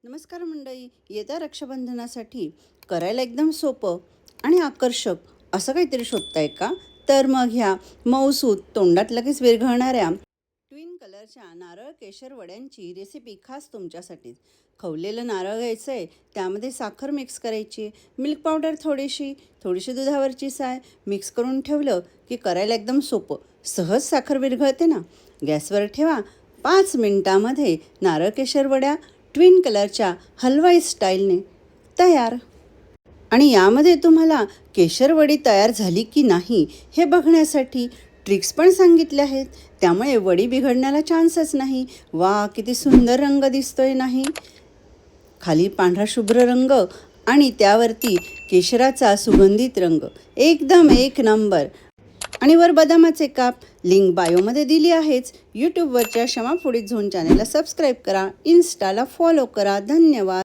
नमस्कार मंडळी. येत्या रक्षाबंधनासाठी करायला एकदम सोपं आणि आकर्षक असं काहीतरी शोधताय का? तर मग ह्या मऊसूत तोंडात लगेच विरघळणाऱ्या ट्विन कलरच्या नारळ केशर वड्यांची रेसिपी खास तुमच्यासाठीच. खवलेलं नारळ घ्यायचं आहे, त्यामध्ये साखर मिक्स करायची, मिल्क पावडर थोडीशी, थोडीशी दुधावरची साय मिक्स करून ठेवलं की करायला एकदम सोपं. सहज साखर विरघळते ना. गॅसवर ठेवा. 5 मिनिटामध्ये नारळ केशर वड्या ट्विन कलरच्या हलवाई स्टाईलने तयार. आणि यामध्ये तुम्हाला केशरवडी तयार झाली की नाही हे बघण्यासाठी ट्रिक्स पण सांगितल्या आहेत. त्यामुळे वडी बिघडण्याला चान्सच नाही. वा, किती सुंदर रंग दिसतोय नाही? खाली पांढरा शुभ्र रंग आणि त्यावरती केशराचा सुगंधित रंग, एकदम एक नंबर. आणि वर बदामाचे काप. लिंक बायोमध्ये दिली आहेच. यूट्यूबवरच्या क्षमा फूडीज झोन चॅनेलला सबस्क्राईब करा, इन्स्टाला फॉलो करा. धन्यवाद.